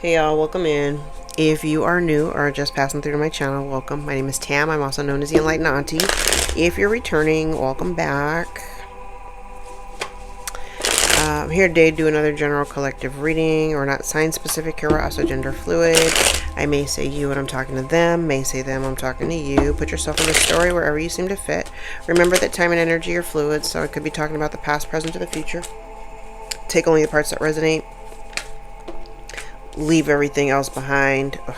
Hey y'all, welcome in. If you are new or just passing through to my channel, welcome. My name is Tam. I'm also known as the Enlightened Auntie. If you're returning, welcome back. I'm here today to do another general collective reading. We're not sign specific here, we're also gender fluid. I may say you when I'm talking to them, may say them, I'm talking to you. Put yourself in the story wherever you seem to fit. Remember that time and energy are fluid, so I could be talking about the past, present, or the future. Take only the parts that resonate. Leave everything else behind. Ugh.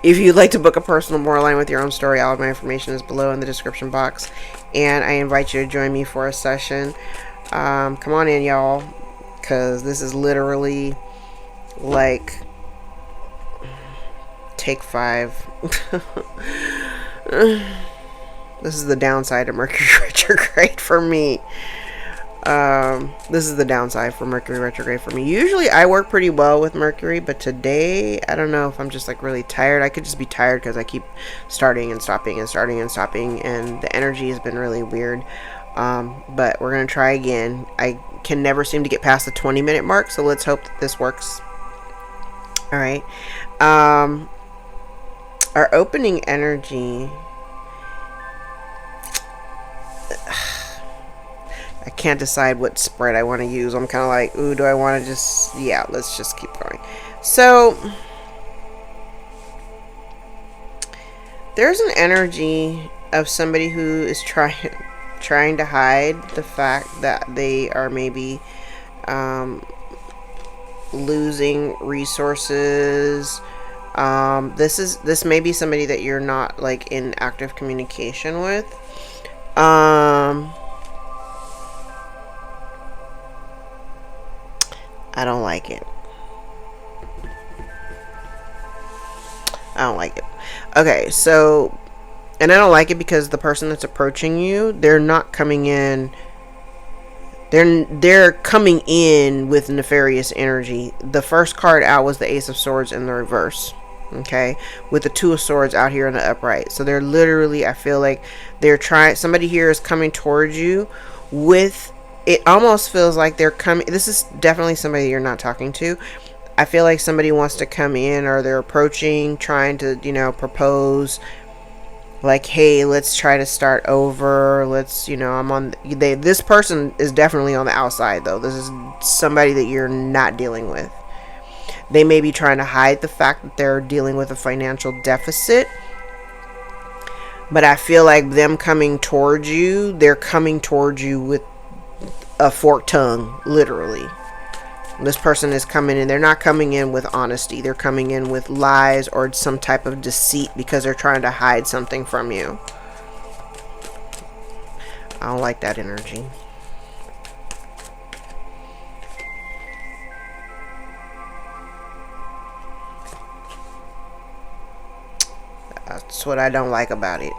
If you'd like to book a personal more aligned with your own story, all of my information is below in the description box, and I invite you to join me for a session. Come on in, y'all, because this is literally like take 5. This is the downside of Mercury retrograde for me. This is the downside for Mercury retrograde for me. Usually I work pretty well with Mercury, but today I don't know if I'm just like really tired. I could just be tired because I keep starting and stopping and starting and stopping, and the energy has been really weird. But we're gonna try again. I can never seem to get past the 20-minute mark, so let's hope that this works. All right. Our opening energy, I can't decide what spread I want to use. I'm kind of like, ooh, do I want to just, yeah, let's just keep going. So there's an energy of somebody who is trying to hide the fact that they are maybe losing resources. This may be somebody that you're not like in active communication with. I don't like it. I don't like it. Okay, so, and I don't like it because the person that's approaching you, they're not coming in. They're coming in with nefarious energy. The first card out was the Ace of Swords in the reverse. Okay, with the Two of Swords out here in the upright. So they're literally, I feel like they're trying. Somebody here is coming towards you with. It almost feels like they're coming. This is definitely somebody you're not talking to. I feel like somebody wants to come in, or they're approaching, trying to, you know, propose. Like, hey, let's try to start over. Let's, you know, I'm on. This person is definitely on the outside, though. This is somebody that you're not dealing with. They may be trying to hide the fact that they're dealing with a financial deficit. But I feel like them coming towards you, they're coming towards you with a forked tongue, literally. This person is coming in, they're not coming in with honesty, they're coming in with lies or some type of deceit because they're trying to hide something from you. I don't like that energy. That's what I don't like about it.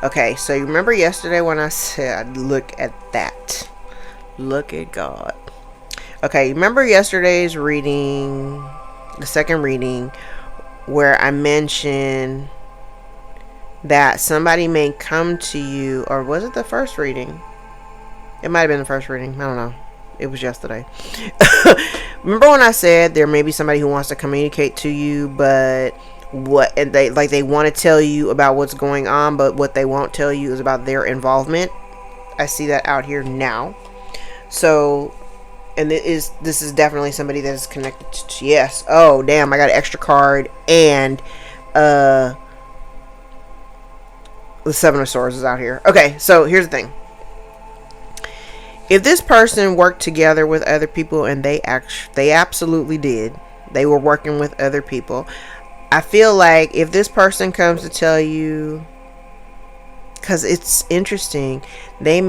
Okay, so you remember yesterday when I said, look at that. Look at God. Okay, remember yesterday's reading, the second reading, where I mentioned that somebody may come to you, or was it the first reading? It might have been the first reading. I don't know. It was yesterday. Remember when I said there may be somebody who wants to communicate to you, but they want to tell you about what's going on, but what they won't tell you is about their involvement. I see that out here now. So, and this is definitely somebody that is connected to, yes. Oh, damn, I got an extra card, and the Seven of Swords is out here. Okay, so here's the thing. If this person worked together with other people, and they absolutely did, they were working with other people, I feel like if this person comes to tell you, because it's interesting, they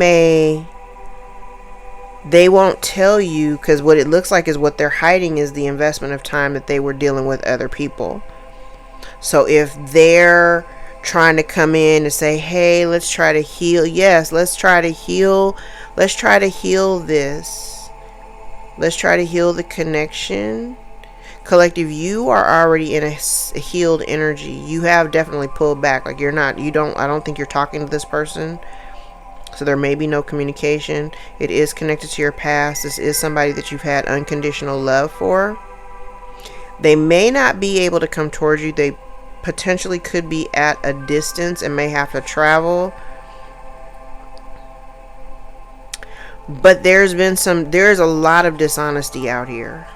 won't tell you, because what it looks like is what they're hiding is the investment of time that they were dealing with other people. So if they're trying to come in and say, hey, let's try to heal. Yes, let's try to heal. Let's try to heal this. Let's try to heal the connection. Collective, you are already in a healed energy. You have definitely pulled back. Like I don't think you're talking to this person. So there may be no communication. It is connected to your past. This is somebody that you've had unconditional love for. They may not be able to come towards you. They potentially could be at a distance and may have to travel. But there's a lot of dishonesty out here.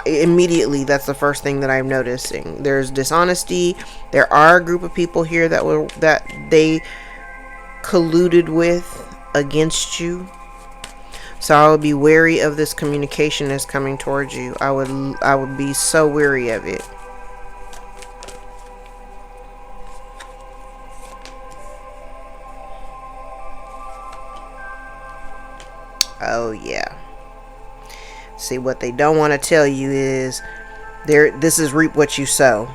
Immediately, that's the first thing that I'm noticing. There's dishonesty. There are a group of people here that they colluded with against you. So I would be wary of this communication that's coming towards you. I would be so wary of it. Oh yeah. See, what they don't want to tell you is this is reap what you sow.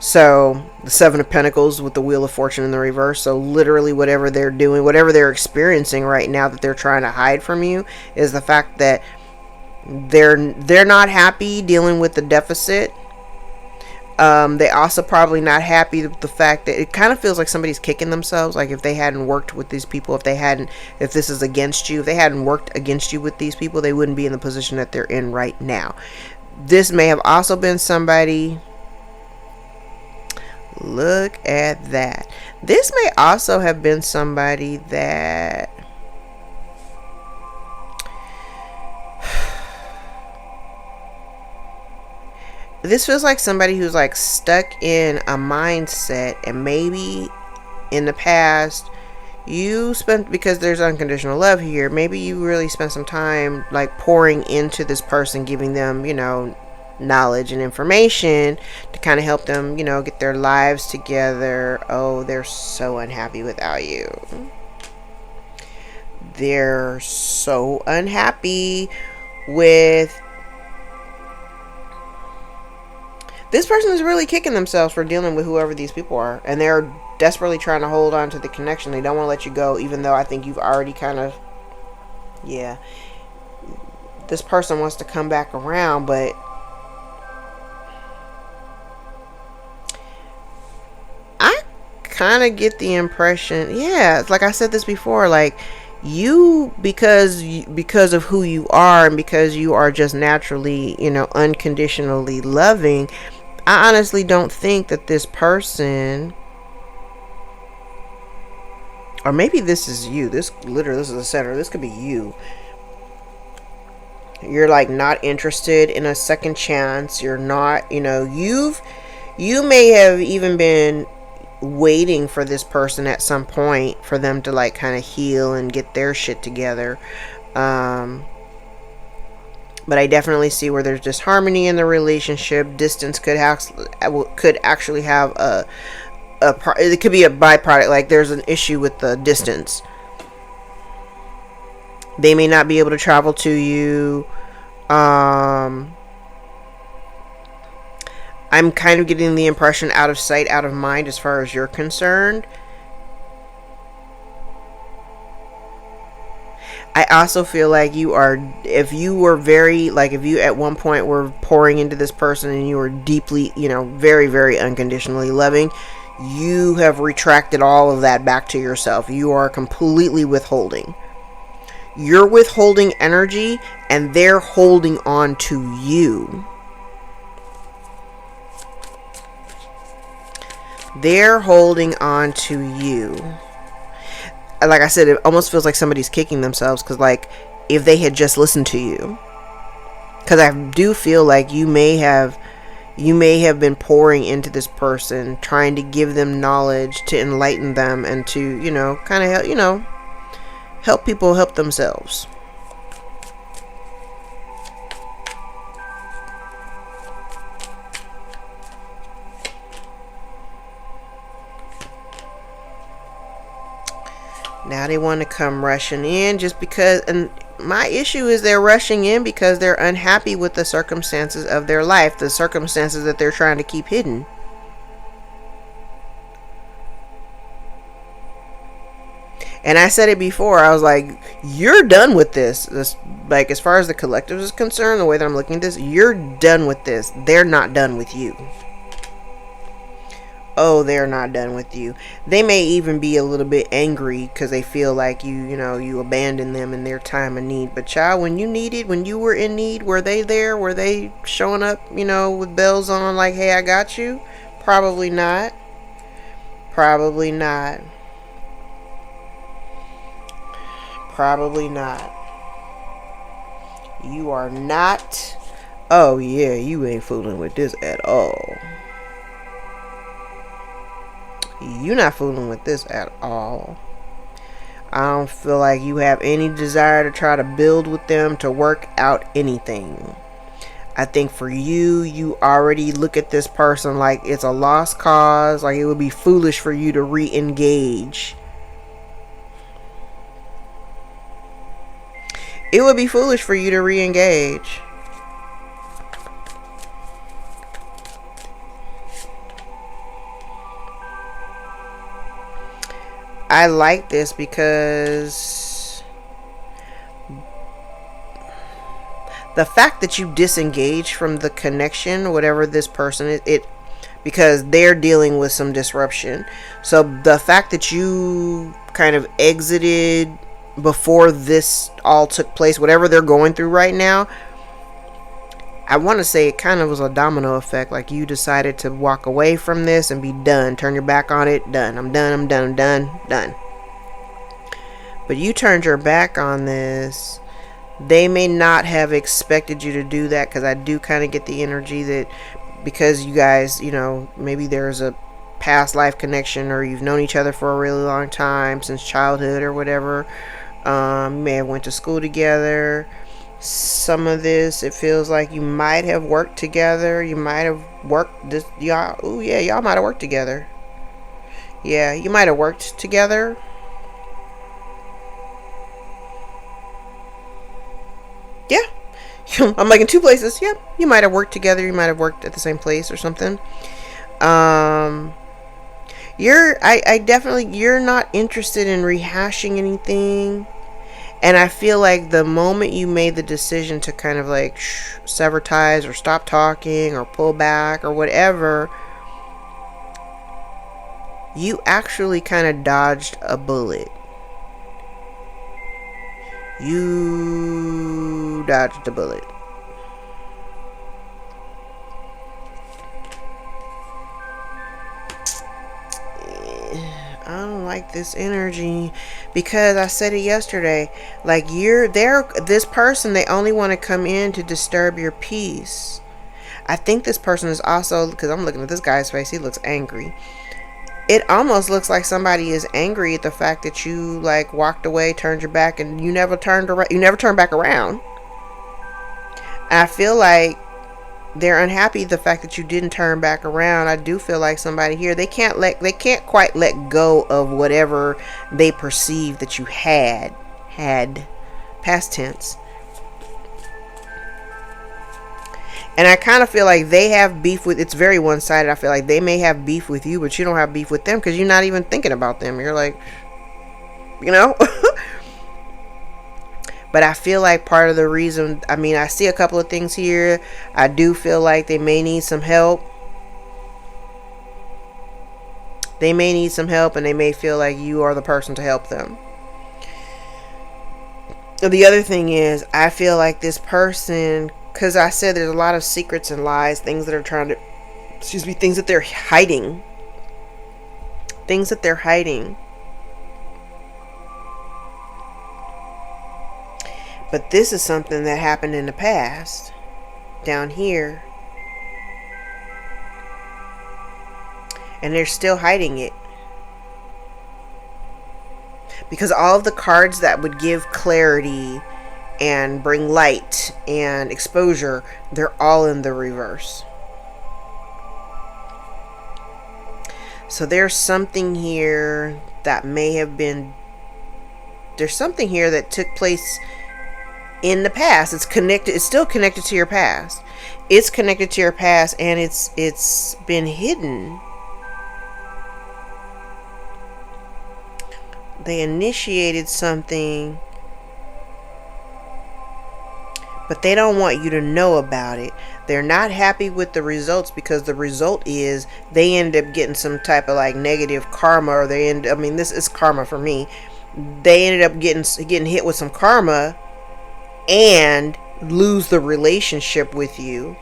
So the Seven of Pentacles with the Wheel of Fortune in the reverse. So literally whatever they're doing, whatever they're experiencing right now that they're trying to hide from you, is the fact that they're not happy dealing with the deficit. They also probably not happy with the fact that it kind of feels like somebody's kicking themselves. Like if they hadn't worked with these people, if this is against you, if they hadn't worked against you with these people, they wouldn't be in the position that they're in right now. This may have also been somebody. Look at that. This may also have been somebody that this feels like somebody who's like stuck in a mindset, and maybe in the past you spent, because there's unconditional love here, maybe you really spent some time like pouring into this person, giving them, knowledge and information to kind of help them, get their lives together. Oh, they're so unhappy without you. They're so unhappy with this person is really kicking themselves for dealing with whoever these people are, and they're desperately trying to hold on to the connection. They don't want to let you go, even though I think you've already kind of, yeah, this person wants to come back around, but I kind of get the impression, yeah, it's like I said this before, like you, because of who you are, and because you are just naturally, unconditionally loving, I honestly don't think that this person, or maybe this is you, this is the center, this could be you. You're like not interested in a second chance. You're not, you may have even been waiting for this person at some point for them to like kind of heal and get their shit together. But I definitely see where there's disharmony in the relationship. Distance could actually have it could be a byproduct. Like there's an issue with the distance. They may not be able to travel to you. I'm kind of getting the impression out of sight, out of mind as far as you're concerned. I also feel like if you at one point were pouring into this person and you were deeply, very, very unconditionally loving, you have retracted all of that back to yourself. You are completely withholding. You're withholding energy, and they're holding on to you. They're holding on to you. Like I said, it almost feels like somebody's kicking themselves, because like if they had just listened to you, because I do feel like you may have been pouring into this person, trying to give them knowledge to enlighten them and to kind of help people help themselves. Now they want to come rushing in just because, and my issue is they're rushing in because they're unhappy with the circumstances of their life, the circumstances that they're trying to keep hidden. And I said it before, I was like, you're done with this. Like, as far as the collective is concerned, the way that I'm looking at this, you're done with this. They're not done with you. oh, they're not done with you. They may even be a little bit angry because they feel like you abandoned them in their time of need. But child, when you needed, when you were in need, were they there? Were they showing up, with bells on like, hey, I got you? Probably not. Probably not. Probably not. You are not. Oh, yeah, you ain't fooling with this at all. You're not fooling with this at all. I don't feel like you have any desire to try to build with them to work out anything. I think for you, you already look at this person like it's a lost cause. Like it would be foolish for you to re-engage. It would be foolish for you to re-engage. I like this because the fact that you disengage from the connection, whatever this person is, because they're dealing with some disruption. So the fact that you kind of exited before this all took place, whatever they're going through right now, I want to say it kind of was a domino effect. Like you decided to walk away from this and be done. Turn your back on it. Done. I'm done. I'm done. I'm done. Done. But you turned your back on this. They may not have expected you to do that, because I do kind of get the energy that because you guys, maybe there's a past life connection, or you've known each other for a really long time, since childhood or whatever. You may have went to school together. Some of this, it feels like you might have worked together. You might have worked this. Y'all, oh yeah, y'all might have worked together. Yeah, you might have worked together. Yeah, I'm like in two places. Yep, you might have worked together. You might have worked at the same place or something. I definitely, you're not interested in rehashing anything. And I feel like the moment you made the decision to kind of like sever ties or stop talking or pull back or whatever, you actually kind of dodged a bullet. You dodged a bullet. I don't like this energy, because I said it yesterday. Like this person, they only want to come in to disturb your peace. I think this person is also, because I'm looking at this guy's face, he looks angry. It almost looks like somebody is angry at the fact that you like walked away, turned your back, and you never turned around. You never turned back around. I feel like they're unhappy the fact that you didn't turn back around. I do feel like somebody here, they can't quite let go of whatever they perceive that you had past tense. And I kind of feel like they have beef with, it's very one-sided. I feel like they may have beef with you, but you don't have beef with them because you're not even thinking about them. You're like, But I feel like part of the reason, I see a couple of things here. I do feel like they may need some help. They may need some help, and they may feel like you are the person to help them. The other thing is, I feel like this person, because I said there's a lot of secrets and lies, things that are things that they're hiding. Things that they're hiding. But this is something that happened in the past, down here. And they're still hiding it. Because all of the cards that would give clarity and bring light and exposure, they're all in the reverse. So there's something here that may have been, there's something here that took place in the past. It's still connected to your past. It's connected to your past, and it's been hidden. They initiated something, but they don't want you to know about it. They're not happy with the results because the result is they end up getting some type of like negative karma, or this is karma for me. They ended up getting hit with some karma and lose the relationship with you.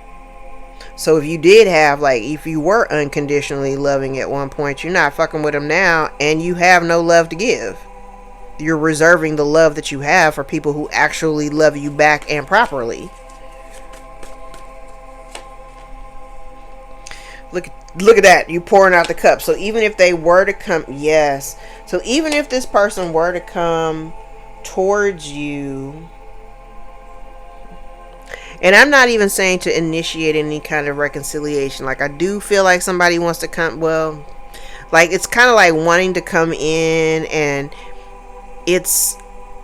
So if you did have, like, if you were unconditionally loving at one point, you're not fucking with them now, and you have no love to give. You're reserving the love that you have for people who actually love you back and properly. Look at that. You pouring out the cup. So even if they were to come, yes. So even if this person were to come towards you, and I'm not even saying to initiate any kind of reconciliation. Like, I do feel like somebody wants to come, well, like, it's kind of like wanting to come in, and it's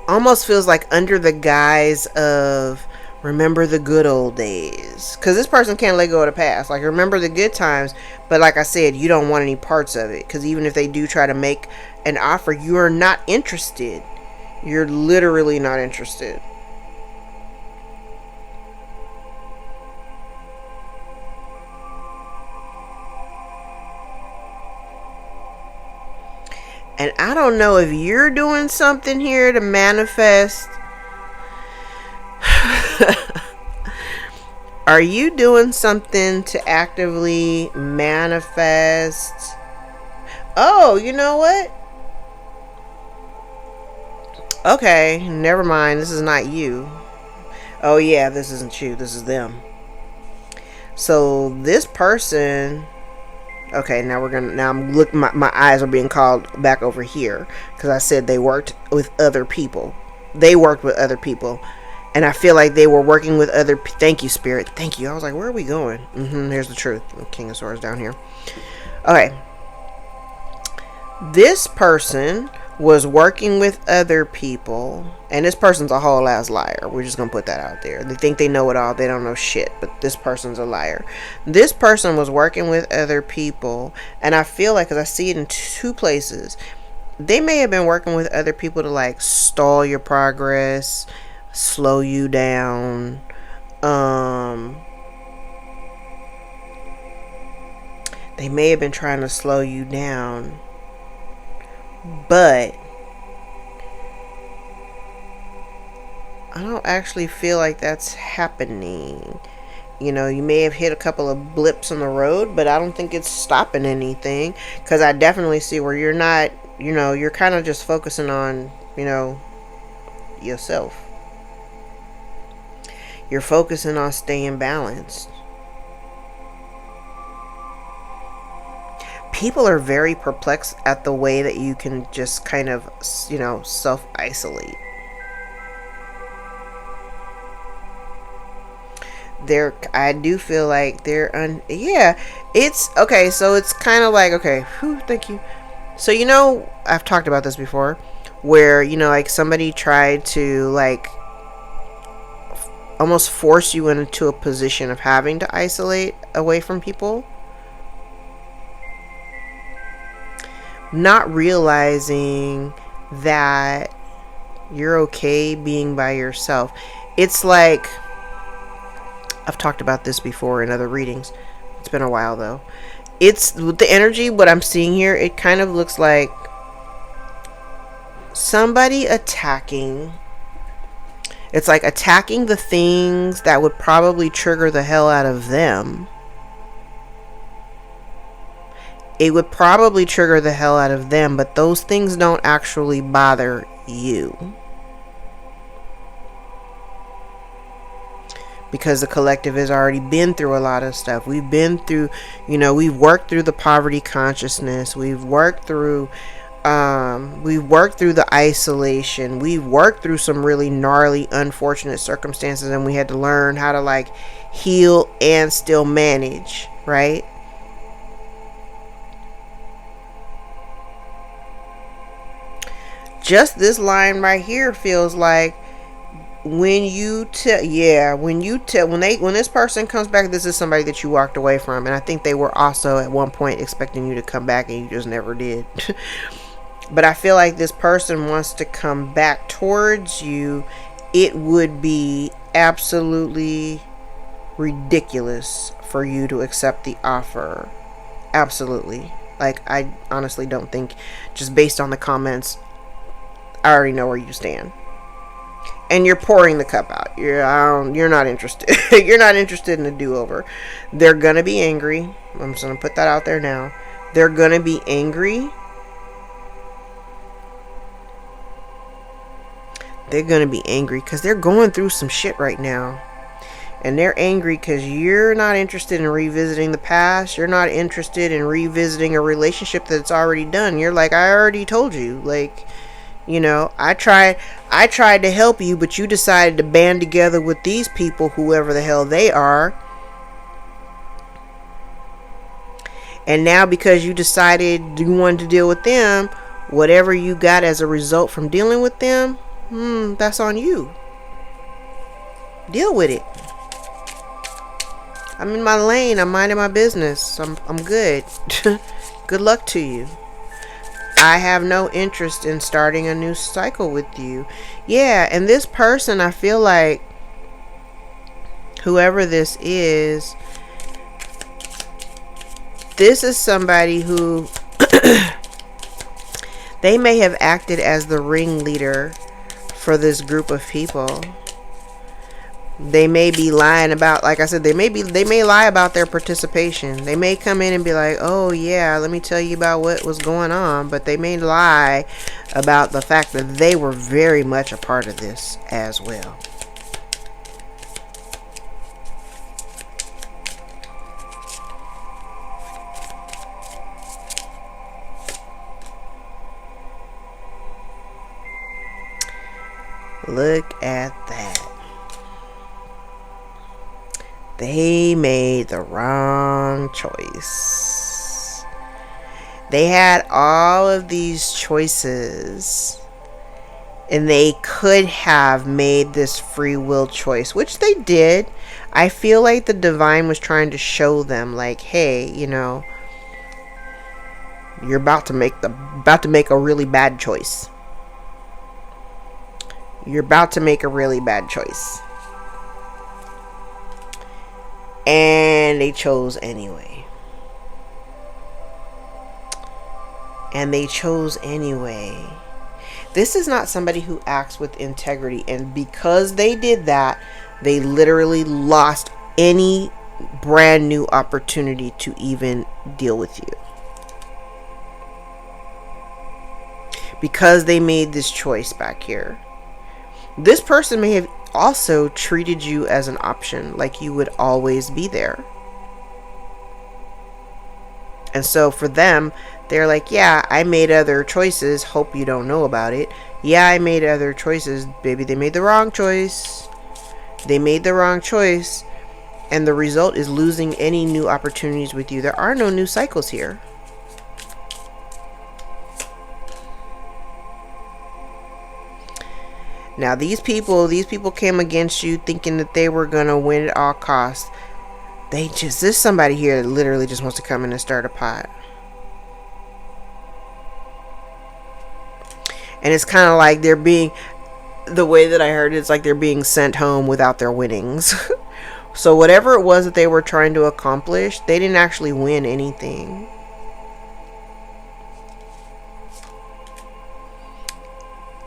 almost feels like under the guise of remember the good old days. Because this person can't let go of the past. Like, remember the good times, but like I said, you don't want any parts of it. Because even if they do try to make an offer, you are not interested. You're literally not interested. And I don't know if you're doing something here to manifest. Are you doing something to actively manifest? Oh, you know what? Okay, never mind. This is not you. Oh yeah, this isn't you. This is them. So this person... Okay, now I'm looking, my eyes are being called back over here because I said they worked with other people. They worked with other people, and I feel like they were working with other. Thank you, Spirit. Thank you. I was like, where are we going? Here's the truth. King of Swords down here. Okay, this person was working with other people, and this person's a whole ass liar. We're just gonna put that out there. They think they know it all. They don't know shit, but this person's a liar. This person was working with other people, and I feel like, because I see it in two places, they may have been working with other people to like stall your progress, slow you down. They may have been trying to slow you down, but I don't actually feel like that's happening. You know, you may have hit a couple of blips on the road, but I don't think it's stopping anything. Because I definitely see where you're not, you know, you're kind of just focusing on, you know, yourself. You're focusing on staying balanced. People are very perplexed at the way that you can just kind of, you know, self-isolate. I do feel like yeah, it's okay. So it's kind of like, okay, thank you. So, you know, I've talked about this before, where, you know, like somebody tried to like almost force you into a position of having to isolate away from people, not realizing that you're okay being by yourself. It's like, I've talked about this before in other readings. It's been a while though. It's with the energy, what I'm seeing here, it kind of looks like somebody attacking. It's like attacking the things that would probably trigger the hell out of them. It would probably trigger the hell out of them, but those things don't actually bother you. Because the collective has already been through a lot of stuff. We've been through, you know, we've worked through the poverty consciousness. We've worked through the isolation. We've worked through some really gnarly, unfortunate circumstances, and we had to learn how to like heal and still manage, right? Just this line right here feels like when this person comes back, this is somebody that you walked away from, and I think they were also at one point expecting you to come back and you just never did. But I feel like this person wants to come back towards you it would be absolutely ridiculous for you to accept the offer. Absolutely. Like, I honestly don't think, just based on the comments, I already know where you stand. And you're pouring the cup out. You're not interested. You're not interested in a do-over. They're gonna be angry. I'm just gonna put that out there now. They're gonna be angry. They're gonna be angry because they're going through some shit right now. And they're angry because you're not interested in revisiting the past. You're not interested in revisiting a relationship that's already done. You're like, I already told you. Like, you know, I tried to help you, but you decided to band together with these people, whoever the hell they are. And now because you decided you wanted to deal with them, whatever you got as a result from dealing with them, that's on you. Deal with it. I'm in my lane. I'm minding my business. I'm good. Good luck to you. I have no interest in starting a new cycle with you. Yeah, and this person, I feel like, whoever this is somebody who they may have acted as the ringleader for this group of people. They may be lying about, like I said, they may lie about their participation. They may come in and be like, oh yeah, let me tell you about what was going on. But they may lie about the fact that they were very much a part of this as well. Look at that. They made the wrong choice. They had all of these choices, and they could have made this free will choice, which they did. I feel like the divine was trying to show them, like, hey, you know, you're about to make a really bad choice. You're about to make a really bad choice. And they chose anyway. And they chose anyway. This is not somebody who acts with integrity. And because they did that, they literally lost any brand new opportunity to even deal with you. Because they made this choice back here. This person may have also treated you as an option, like you would always be there. And so for them, they're like, yeah, I made other choices. Hope you don't know about it. Yeah, I made other choices. Baby, they made the wrong choice. They made the wrong choice. And the result is losing any new opportunities with you. There are no new cycles here. Now, these people came against you thinking that they were going to win at all costs. There's somebody here that literally just wants to come in and start a pot. And it's kind of like the way that I heard it, it's like they're being sent home without their winnings. So whatever it was that they were trying to accomplish, they didn't actually win anything.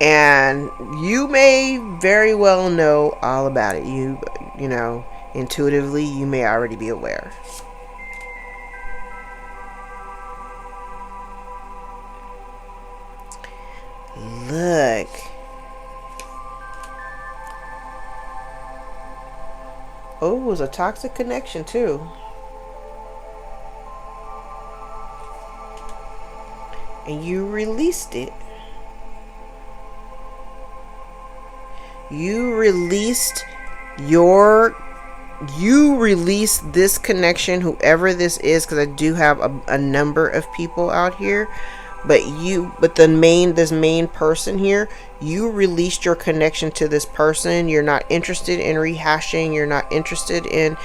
And you may very well know all about it. You know, intuitively, you may already be aware. Look. Oh, it was a toxic connection too. And you released it. You released this connection, whoever this is, because I do have a number of people out here, but this main person here, you released your connection to this person. You're not interested in rehashing. You're not interested in.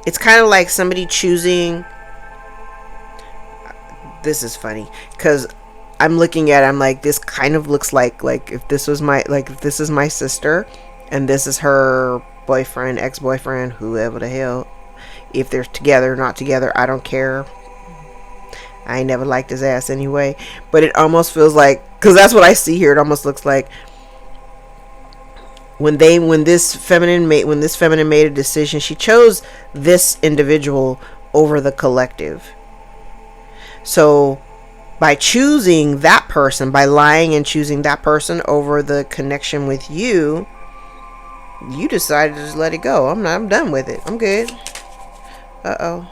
It's kind of like somebody choosing. This is funny because I'm looking at it, I'm like, this kind of looks like if this was my, like, if this is my sister and this is her boyfriend, ex-boyfriend, whoever the hell, if they're together or not together, I don't care. I ain't never liked his ass anyway. But it almost feels like, because that's what I see here, it almost looks like when this feminine made a decision, she chose this individual over the collective. So by choosing that person, by lying and choosing that person over the connection with you, you decided to just let it go. I'm done with it. I'm good. Uh-oh.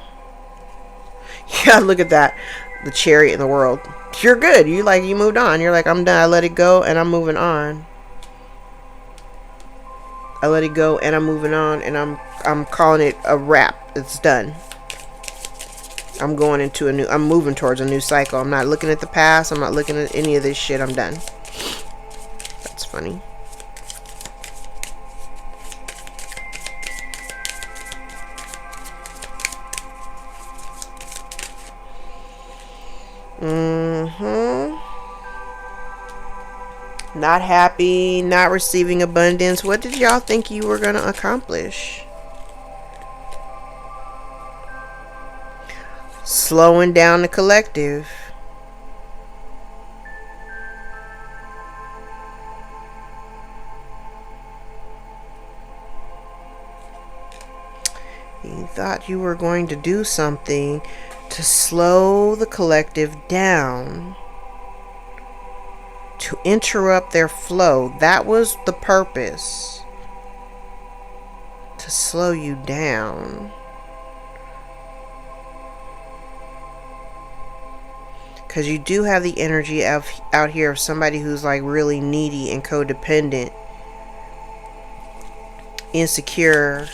Yeah, look at that. The chariot in the world. You're good. You moved on. You're like, I'm done. I let it go and I'm moving on. I let it go and I'm moving on, and I'm calling it a wrap. It's done. I'm moving towards a new cycle. I'm not looking at the past. I'm not looking at any of this shit. I'm done. That's funny. Not happy, not receiving abundance. What did y'all think you were going to accomplish? Slowing down the collective. You thought you were going to do something to slow the collective down, to interrupt their flow. That was the purpose. To slow you down. Because you do have the energy out here of somebody who's like really needy and codependent, insecure.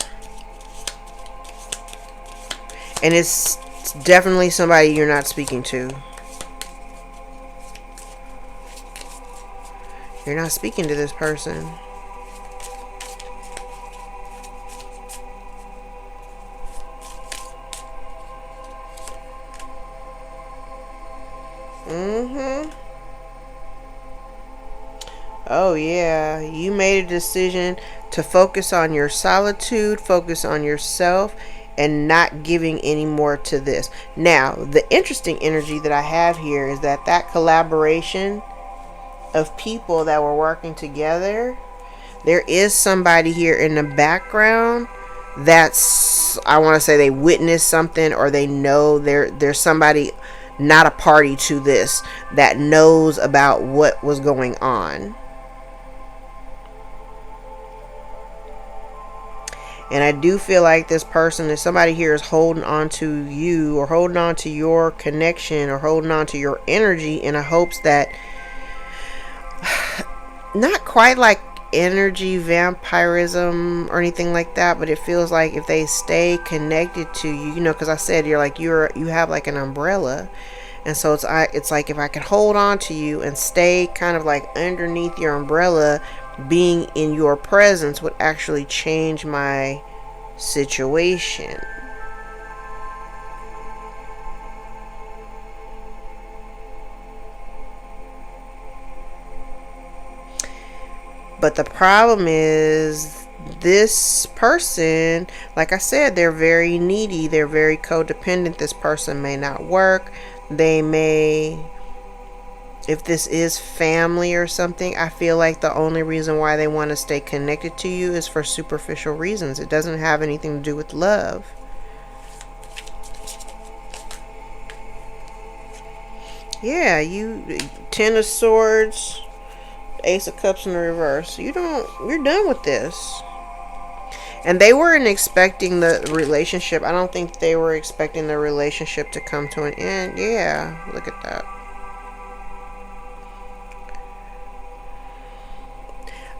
And it's definitely somebody you're not speaking to. You're not speaking to this person. Oh yeah, you made a decision to focus on your solitude, focus on yourself, and not giving any more to this. Now, the interesting energy that I have here is that collaboration of people that were working together, there is somebody here in the background that's, I want to say, they witnessed something, or they know there's somebody not a party to this that knows about what was going on. And I do feel like this person, if somebody here is holding on to you, or holding on to your connection, or holding on to your energy in a hopes that, not quite like energy vampirism or anything like that, but it feels like if they stay connected to you, you know, because I said you have like an umbrella, and so it's like if I could hold on to you and stay kind of like underneath your umbrella, being in your presence would actually change my situation. But the problem is, this person, like I said, they're very needy, they're very codependent. This person may not work. They may, if this is family or something, I feel like the only reason why they want to stay connected to you is for superficial reasons. It doesn't have anything to do with love. Yeah, you, Ten of Swords, Ace of Cups in the reverse. You're done with this. And they weren't expecting the relationship. I don't think they were expecting the relationship to come to an end. Yeah, look at that.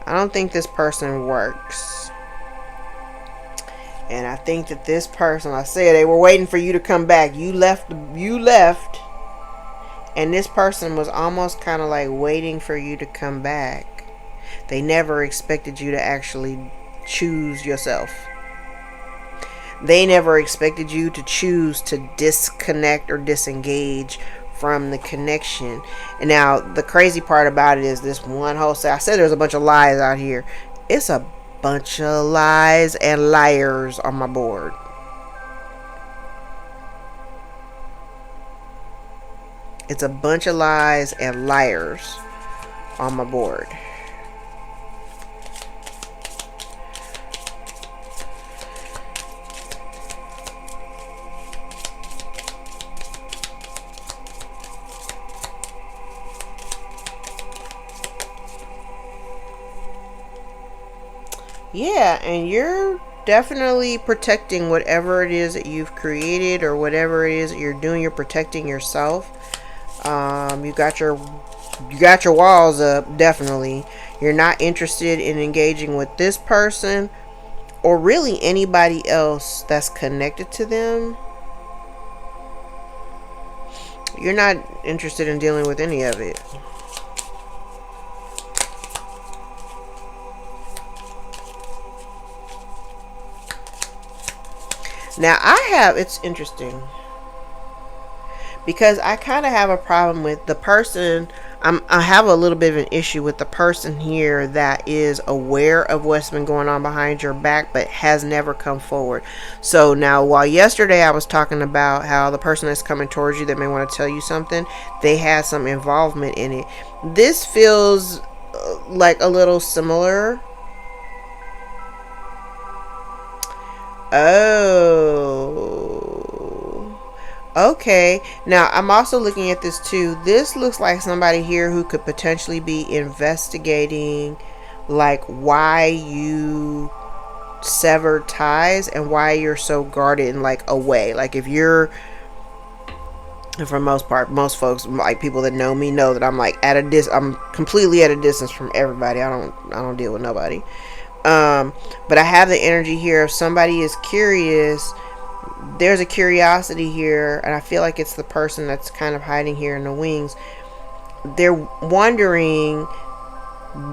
I don't think this person works. And I think that this person, I said, they were waiting for you to come back. You left. And this person was almost kind of like waiting for you to come back. They never expected you to actually choose yourself. They never expected you to choose to disconnect or disengage from the connection. And now the crazy part about it is this one whole set. I said there's a bunch of lies out here. It's a bunch of lies and liars on my board. It's a bunch of lies and liars on my board. Yeah, and you're definitely protecting whatever it is that you've created or whatever it is that you're doing. You're protecting yourself. You got your walls up, definitely. You're not interested in engaging with this person or really anybody else that's connected to them. You're not interested in dealing with any of it. Now it's interesting because I kind of have a problem with the person. I have a little bit of an issue with the person here that is aware of what's been going on behind your back but has never come forward. So now, while yesterday I was talking about how the person that's coming towards you that may want to tell you something, they had some involvement in it. This feels like a little similar. Oh, okay. Now I'm also looking at this too. This looks like somebody here who could potentially be investigating like why you severed ties and why you're so guarded and like away. Like if you're, and for the most part, most folks, like people that know me, know that I'm like I'm completely at a distance from everybody. I don't deal with nobody. But I have the energy here. If somebody is curious, there's a curiosity here, and I feel like it's the person that's kind of hiding here in the wings. They're wondering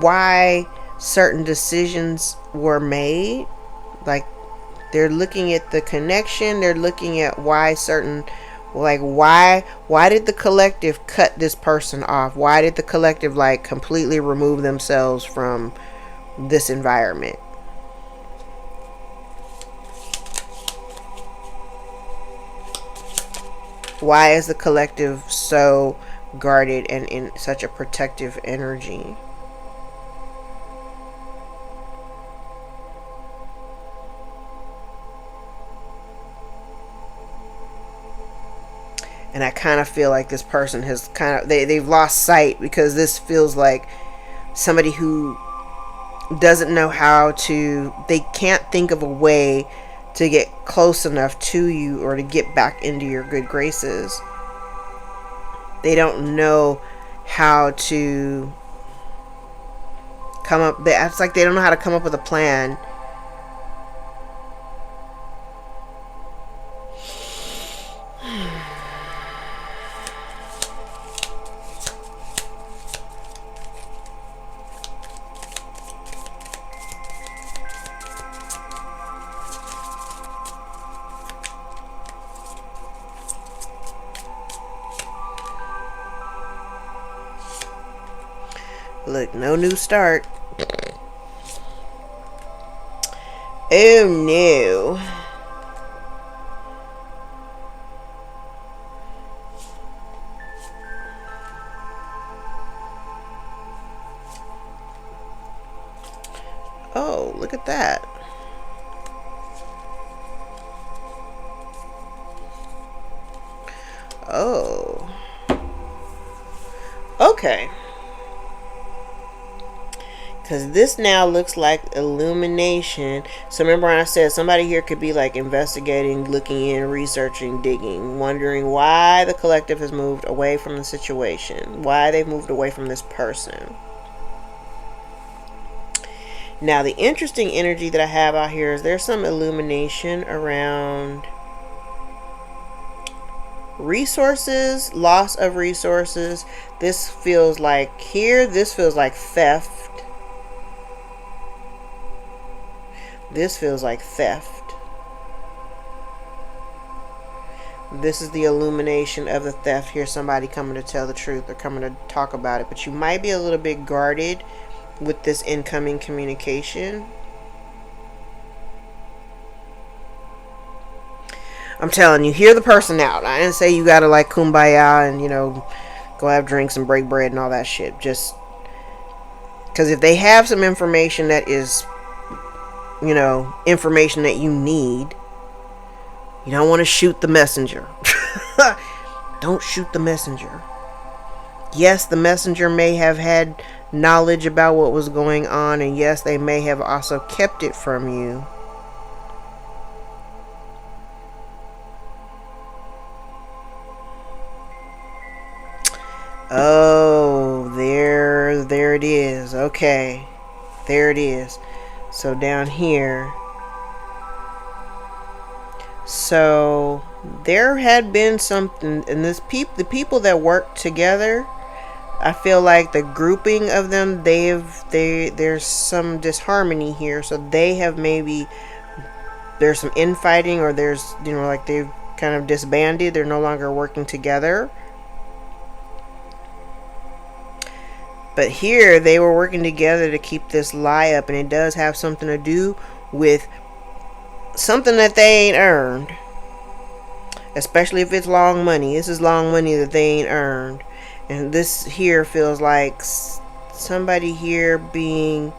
why certain decisions were made. Like they're looking at the connection. They're looking at why certain, like why did the collective cut this person off? Why did the collective like completely remove themselves from this environment? Why is the collective so guarded and in such a protective energy? And I kind of feel like this person has they've lost sight, because this feels like somebody who doesn't know how to, they can't think of a way to get close enough to you or to get back into your good graces. They don't know how to come up, it's like they don't know how to come up with a plan. Look, no new start. Oh no. Oh, look at that. Oh. Okay. Because this now looks like illumination. So remember when I said somebody here could be like investigating, looking in, researching, digging, wondering why the collective has moved away from the situation, why they've moved away from this person. Now the interesting energy that I have out here is there's some illumination around resources, loss of resources. This feels like this feels like theft. This feels like theft. This is the illumination of the theft. Here's somebody coming to tell the truth or coming to talk about it. But you might be a little bit guarded with this incoming communication. I'm telling you, hear the person out. I didn't say you gotta like kumbaya and, you know, go have drinks and break bread and all that shit. Just because if they have some information that is, you know, information that you need, you don't want to shoot the messenger. Don't shoot the messenger. Yes, the messenger may have had knowledge about what was going on, and yes, they may have also kept it from you. Oh, there it is. Okay, there it is. So down here, so there had been something, and the people that work together, I feel like the grouping of them, there's some disharmony here. So they have maybe, there's some infighting, or there's, you know, like they've kind of disbanded. They're no longer working together. But here they were working together to keep this lie up, and it does have something to do with something that they ain't earned. Especially if it's long money. This is long money that they ain't earned. And this here feels like somebody here being,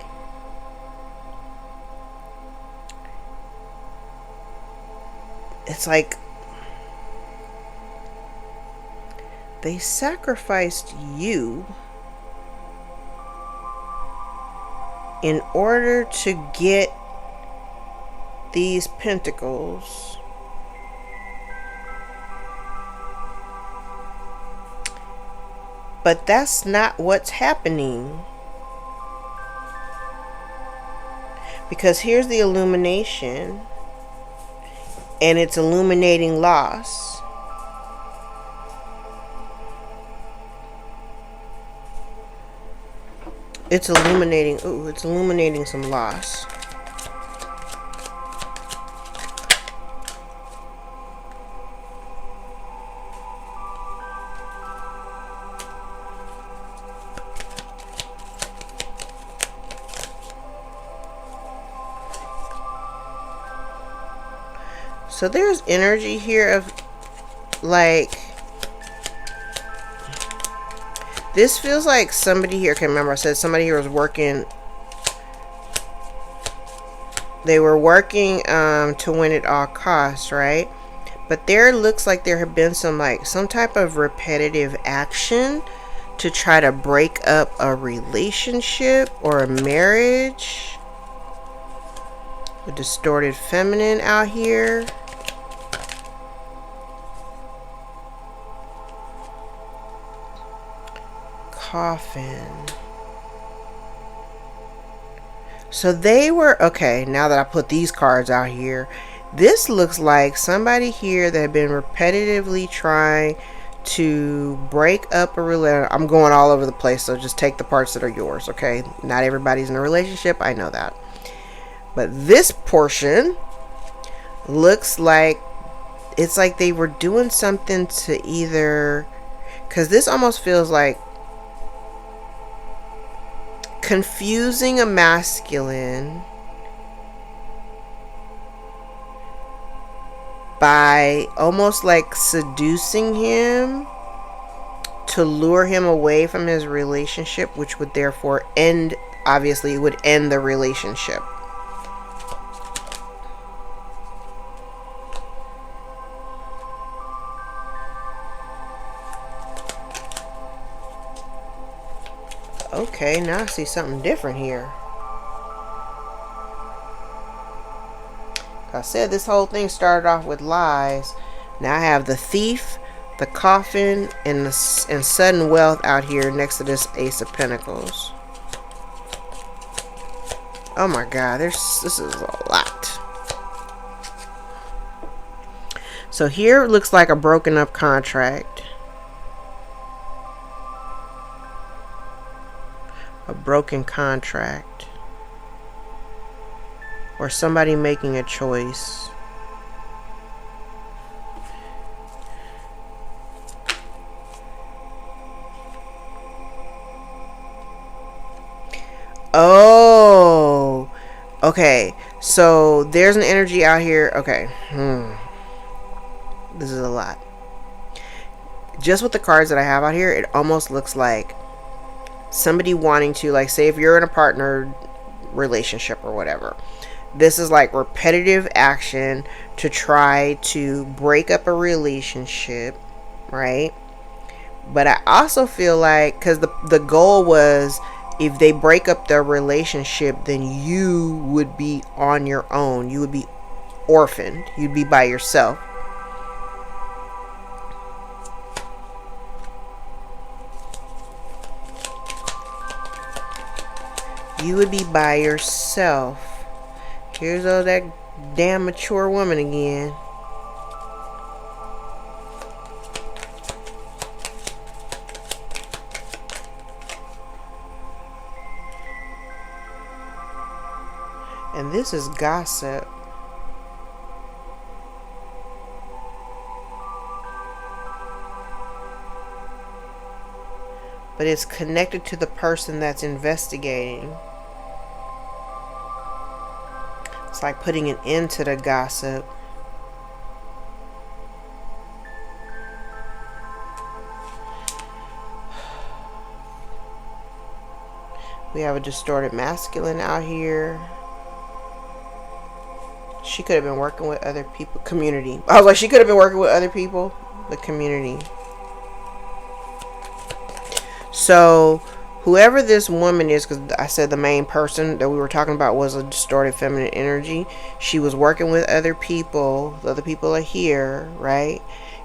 it's like they sacrificed you in order to get these pentacles. But that's not what's happening. Because here's the illumination, and it's illuminating loss. It's illuminating, ooh, it's illuminating some loss. So there's energy here of like, this feels like somebody here, I can't remember, I said somebody here was working, they were working to win at all costs, right? But there looks like there have been some type of repetitive action to try to break up a relationship or a marriage. A distorted feminine out here. Coffin. So they were, okay, now that I put these cards out here, this looks like somebody here that had been repetitively trying to break up a relationship. I'm going all over the place, so just take the parts that are yours, okay? Not everybody's in a relationship, I know that. But this portion looks like it's like they were doing something to either, because this almost feels like confusing a masculine by almost like seducing him to lure him away from his relationship, which would therefore end, obviously, it would end the relationship. Okay, now I see something different here. I said this whole thing started off with lies. Now I have the thief, the coffin, and sudden wealth out here next to this Ace of Pentacles. Oh my God, this is a lot. So here it looks like a broken up contract. A broken contract. Or somebody making a choice. Oh, okay. So there's an energy out here. Okay. This is a lot. Just with the cards that I have out here, it almost looks like somebody wanting to, like, say if you're in a partner relationship or whatever, this is like repetitive action to try to break up a relationship, right? But I also feel like, because the goal was, if they break up their relationship, then you would be on your own. You would be orphaned. You'd be by yourself. You would be by yourself. Here's all that damn mature woman again. And this is gossip. But it's connected to the person that's investigating. It's like putting an end to the gossip. We have a distorted masculine out here. She could have been working with other people. Community. I was like, she could have been working with other people. The community. So, whoever this woman is, because I said the main person that we were talking about was a distorted feminine energy. She was working with other people. The other people are here, right?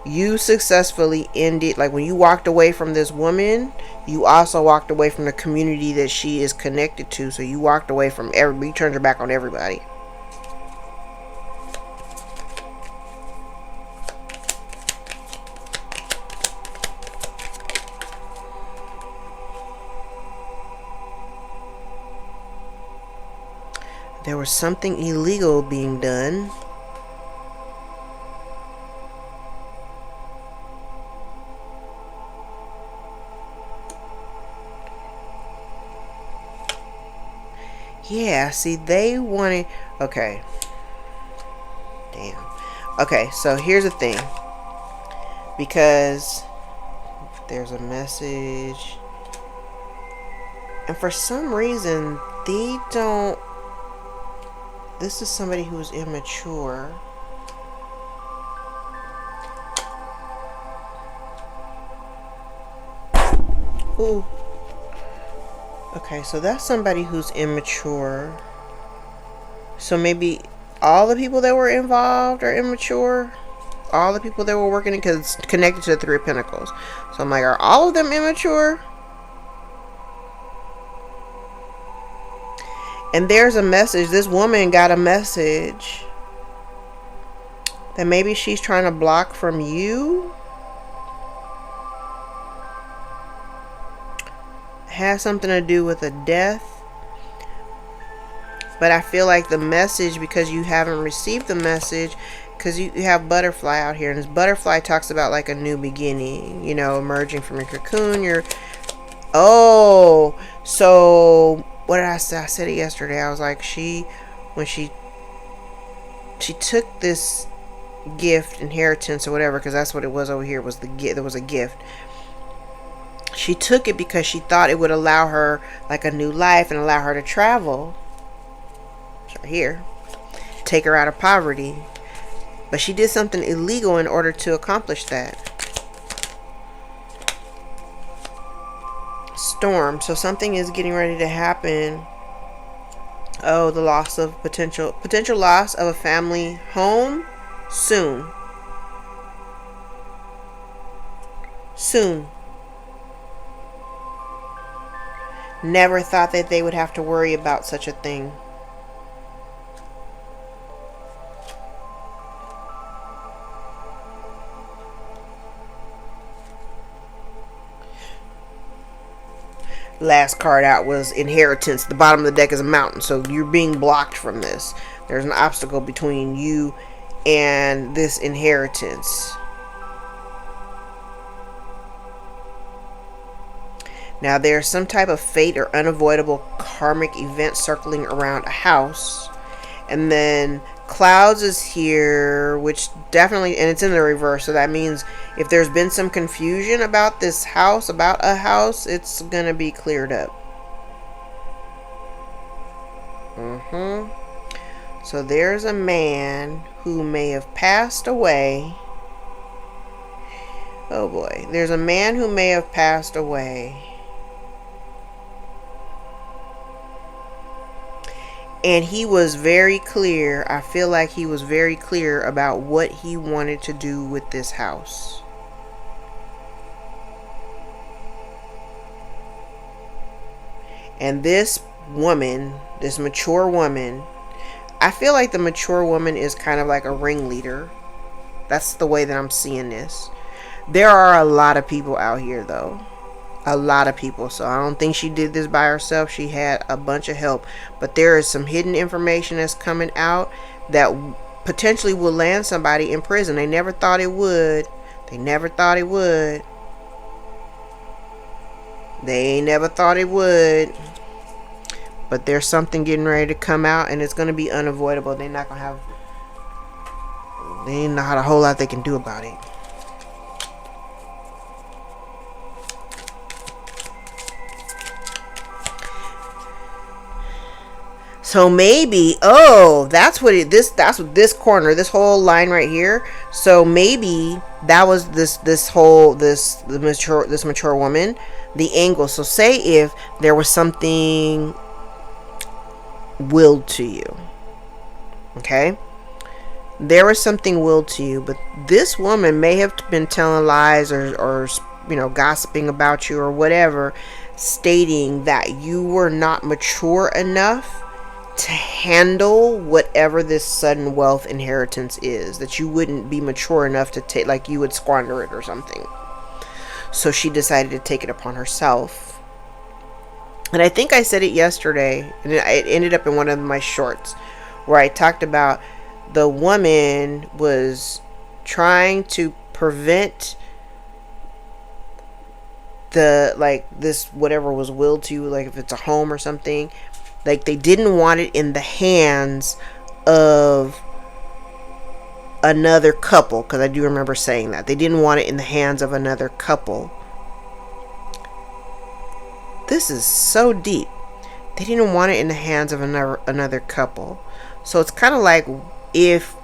You successfully ended, like when you walked away from this woman, you also walked away from the community that she is connected to. So you walked away from everybody. You turned your back on everybody. There was something illegal being done. Yeah, see, they wanted... Okay. Damn. Okay, so here's the thing. Because there's a message. And for some reason, they don't... This is somebody who's immature. Ooh. Okay, so that's somebody who's immature. So maybe all the people that were involved are immature. All the people that were working, because it's connected to the Three of Pentacles. So I'm like, are all of them immature? And there's a message. This woman got a message that maybe she's trying to block from you. Has something to do with a death. But I feel like the message, because you haven't received the message, because you have butterfly out here, and this butterfly talks about like a new beginning, you know, emerging from your cocoon. You're... Oh, so what did I say? I said it yesterday. I was like, when she took this gift, inheritance or whatever, because that's what it was over here, was the gift. There was a gift. She took it because she thought it would allow her like a new life and allow her to travel. It's right here. Take her out of poverty. But she did something illegal in order to accomplish that. Storm. So something is getting ready to happen. Oh, the loss of potential loss of a family home soon. Soon. Never thought that they would have to worry about such a thing. Last card out was inheritance. The bottom of the deck is a mountain, so you're being blocked from this. There's an obstacle between you and this inheritance. Now there's some type of fate or unavoidable karmic event circling around a house. And then clouds is here, which definitely, and it's in the reverse. So that means if there's been some confusion about this house, about a house, it's going to be cleared up. So there's a man who may have passed away. Oh boy. There's a man who may have passed away. And he was very clear. I feel like he was very clear about what he wanted to do with this house. And this woman, this mature woman, I feel like the mature woman is kind of like a ringleader. That's the way that I'm seeing this. There are a lot of people out here though. A lot of people. So I don't think she did this by herself. She had a bunch of help. But there is some hidden information that's coming out that potentially will land somebody in prison. They never thought it would. They never thought it would. They never thought it would. But there's something getting ready to come out, and it's going to be unavoidable. They're not going to have... They ain't not a whole lot they can do about it. So maybe, oh, that's what what this corner, this whole line right here. So maybe that was this mature woman, the angle. So say if there was something willed to you, okay? There was something willed to you, but this woman may have been telling lies or you know, gossiping about you or whatever, stating that you were not mature enough to handle whatever this sudden wealth inheritance is, that you wouldn't be mature enough to take, like you would squander it or something. So she decided to take it upon herself. And I think I said it yesterday, and it ended up in one of my shorts where I talked about the woman was trying to prevent the, like, this whatever was willed to you, like if it's a home or something. Like, they didn't want it in the hands of another couple. Because I do remember saying that. They didn't want it in the hands of another couple. This is so deep. They didn't want it in the hands of another couple. So it's kind of like if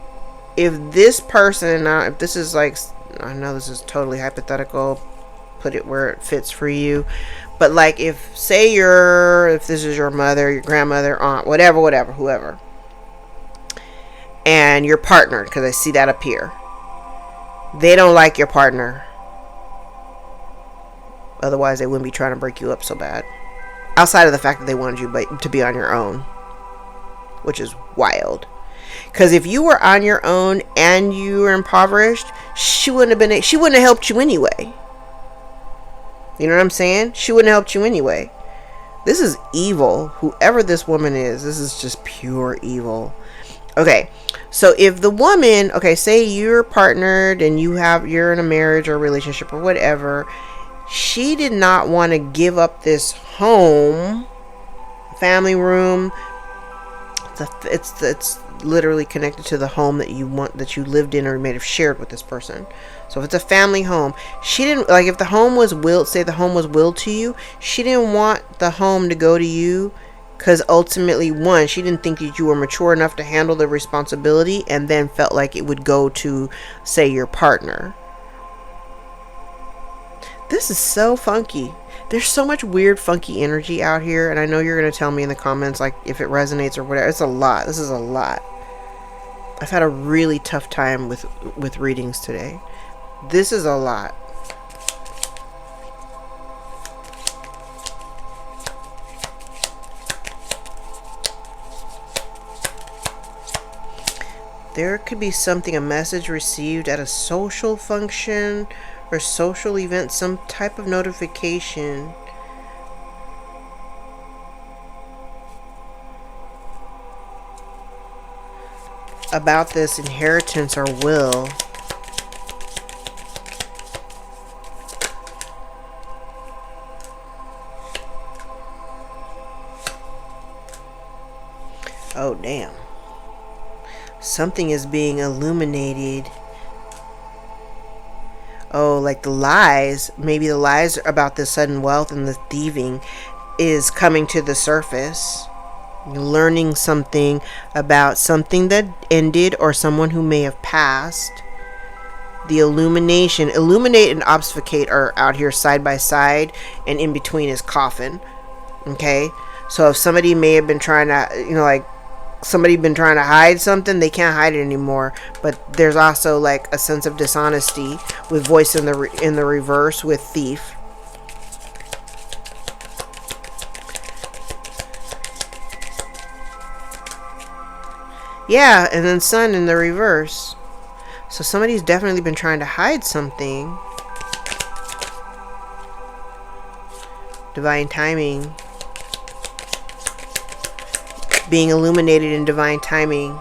this person, if this is like, I know this is totally hypothetical. Put it where it fits for you. But like if this is your mother, your grandmother, aunt, whatever, whoever, and you're partnered, because I see that up here. They don't like your partner. Otherwise, they wouldn't be trying to break you up so bad. Outside of the fact that they wanted you to be on your own, which is wild. Because if you were on your own and you were impoverished, she wouldn't have helped you anyway. You know what I'm saying? She wouldn't have helped you anyway. This is evil. Whoever this woman is, this is just pure evil. Okay, so if the woman, okay, say you're partnered and you're in a marriage or a relationship or whatever, she did not want to give up this home, family room. It's literally connected to the home that you lived in or may have shared with this person. So if it's a family home, she didn't, like, if the home was willed, say the home was willed to you, she didn't want the home to go to you because ultimately, one, she didn't think that you were mature enough to handle the responsibility, and then felt like it would go to, say, your partner. This is so funky. There's so much weird, funky energy out here, and I know you're going to tell me in the comments, like, if it resonates or whatever. It's a lot. This is a lot. I've had a really tough time with readings today. This is a lot. There could be something, a message received at a social function or social event, some type of notification. About this inheritance or will. Oh, damn. Something is being illuminated. Oh, like the lies. Maybe the lies about the sudden wealth and the thieving is coming to the surface. You're learning something about something that ended or someone who may have passed. The illumination. Illuminate and obfuscate are out here side by side, and in between is coffin. Okay? So if somebody may have been trying to, like, somebody been trying to hide something, they can't hide it anymore. But there's also like a sense of dishonesty with voice in the reverse with thief. Yeah, and then sun in the reverse. So somebody's definitely been trying to hide something. Divine timing. Being illuminated in divine timing.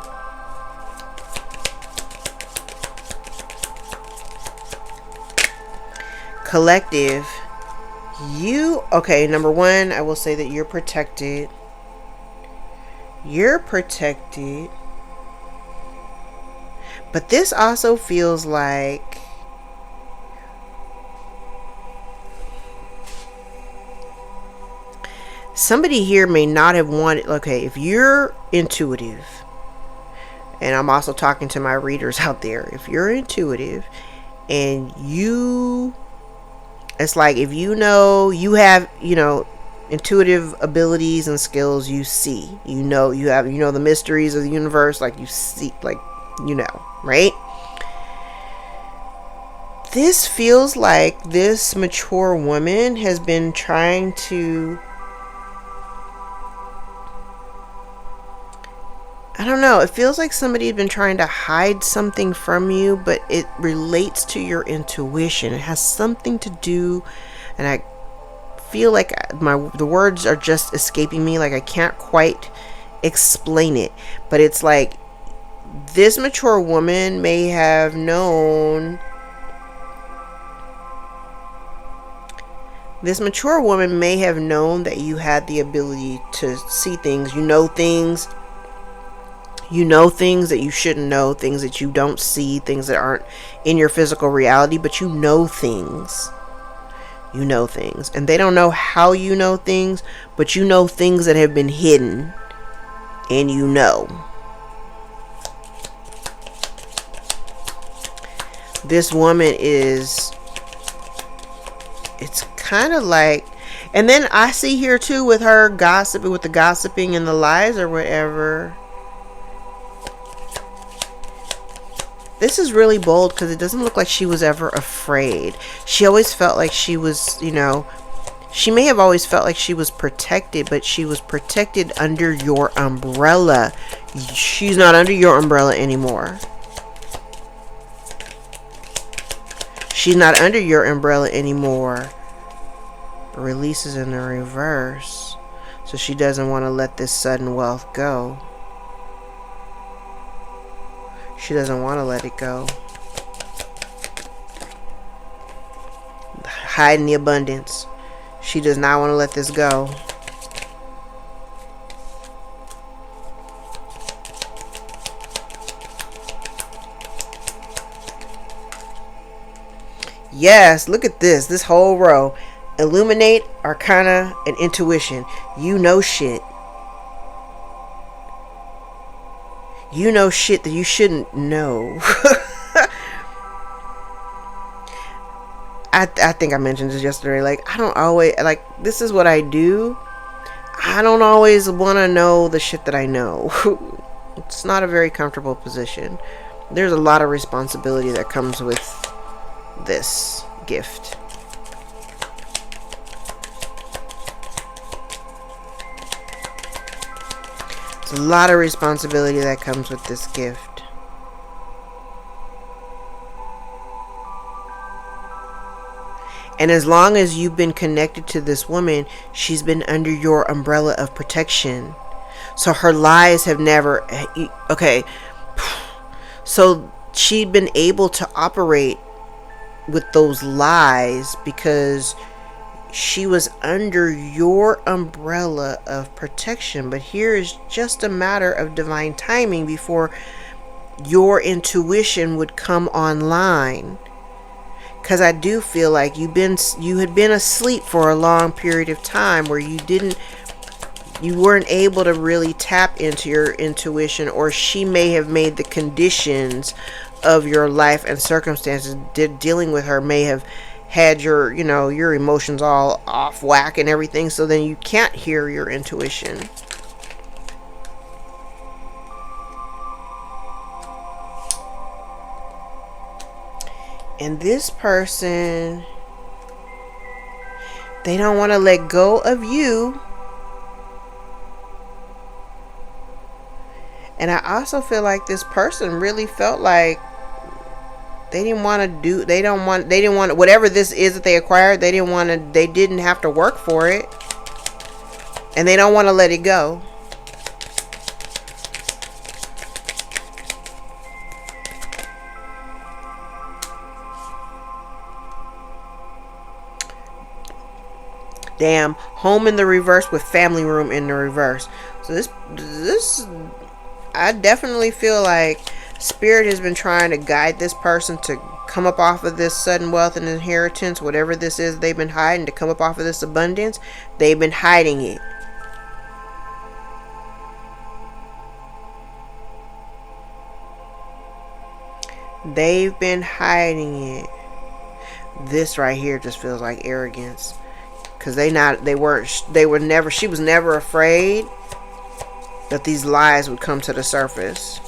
Collective. Okay, number one, I will say that you're protected. You're protected. But this also feels like somebody here may not have wanted, okay, if you're intuitive, and I'm also talking to my readers out there, if you're intuitive and it's like if you have, intuitive abilities and skills, you see, you know the mysteries of the universe, like you see, like, right? This feels like this mature woman has been trying to, I don't know, it feels like somebody's been trying to hide something from you, but it relates to your intuition. It has something to do, and I feel like the words are just escaping me, like I can't quite explain it, but it's like this mature woman may have known, that you had the ability to see things. You know things that you shouldn't know, things that you don't see, things that aren't in your physical reality, but you know things. And they don't know how you know things, but you know things that have been hidden, and this woman it's kind of like, and then I see here too with her gossiping, with the gossiping and the lies or whatever. This is really bold because it doesn't look like she was ever afraid. She always felt like she was, she may have always felt like she was protected, but she was protected under your umbrella. She's not under your umbrella anymore. She's not under your umbrella anymore. Releases in the reverse. So she doesn't want to let this sudden wealth go. She doesn't want to let it go. Hide in the abundance. She does not want to let this go. Yes, look at this. This whole row. Illuminate, Arcana, and Intuition. You know shit. You know shit that you shouldn't know. I think I mentioned this yesterday. Like, I don't always, like, this is what I do. I don't always want to know the shit that I know. It's not a very comfortable position. There's a lot of responsibility that comes with this gift. There's a lot of responsibility that comes with this gift. And as long as you've been connected to this woman, she's been under your umbrella of protection. So her lies have never, okay, so she'd been able to operate with those lies because she was under your umbrella of protection, but here is just a matter of divine timing before your intuition would come online. Because I do feel like you had been asleep for a long period of time where you weren't able to really tap into your intuition, or she may have made the conditions of your life and circumstances dealing with her may have had your emotions all off whack and everything, so then you can't hear your intuition. And this person, they don't want to let go of you. And I also feel like this person really felt like they didn't want whatever this is that they acquired, they didn't have to work for it. And they don't want to let it go. Damn, home in the reverse with family room in the reverse. So this I definitely feel like Spirit has been trying to guide this person to come up off of this sudden wealth and inheritance, whatever this is they've been hiding, to come up off of this abundance. They've been hiding it. They've been hiding it. This right here just feels like arrogance. Because she was never afraid that these lies would come to the surface.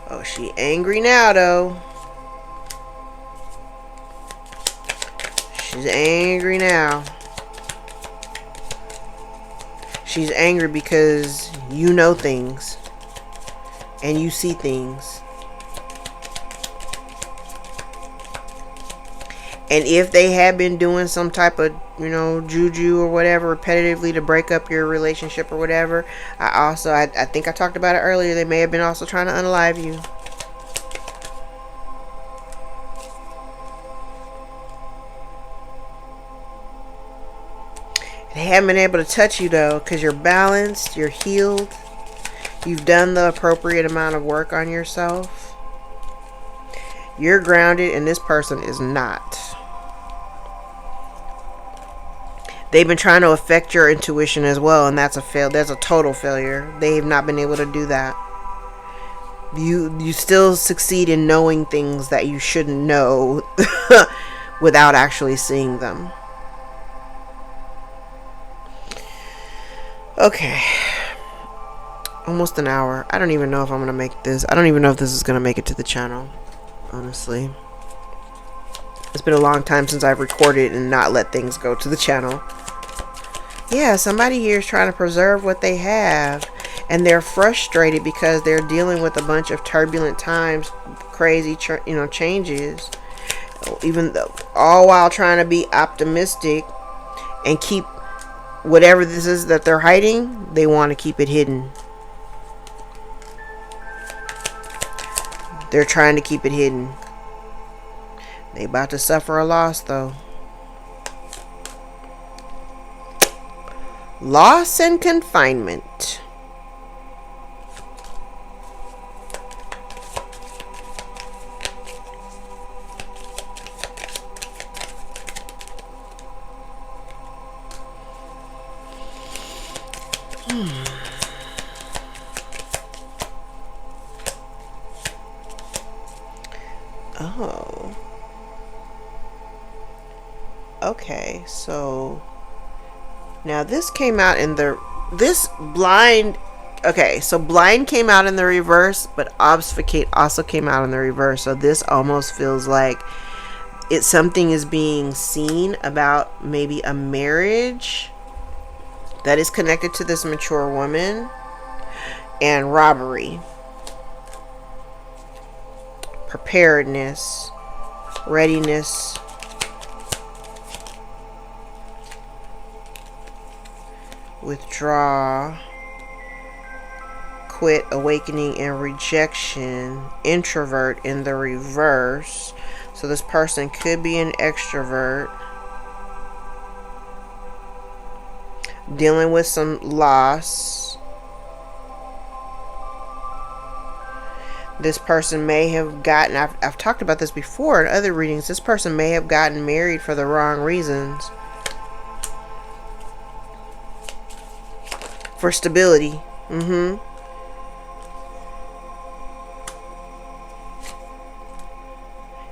Oh, she angry now though. She's angry now. She's angry because you know things. And you see things. And if they had been doing some type of, juju or whatever repetitively to break up your relationship or whatever, I think I talked about it earlier, they may have been also trying to unalive you. They haven't been able to touch you though, because you're balanced, you're healed, you've done the appropriate amount of work on yourself. You're grounded and this person is not. They've been trying to affect your intuition as well, and that's a total failure. They've not been able to do that. You still succeed in knowing things that you shouldn't know without actually seeing them. Okay. Almost an hour. I don't even know if I'm going to make this. I don't even know if this is going to make it to the channel, honestly. It's been a long time since I've recorded and not let things go to the channel. Yeah, somebody here is trying to preserve what they have. And they're frustrated because they're dealing with a bunch of turbulent times, crazy, changes. Even though, all while trying to be optimistic and keep whatever this is that they're hiding, they want to keep it hidden. They're trying to keep it hidden. They about to suffer a loss though. Loss and confinement. Oh. Okay, so now this came out in blind. Okay, so blind came out in the reverse, but obfuscate also came out in the reverse. So this almost feels like something is being seen about maybe a marriage that is connected to this mature woman, and robbery, preparedness, readiness, withdraw, quit, awakening, and rejection, introvert in the reverse. So this person could be an extrovert, dealing with some loss. This person may have gotten, I've talked about this before in other readings, this person may have gotten married for the wrong reasons. For stability.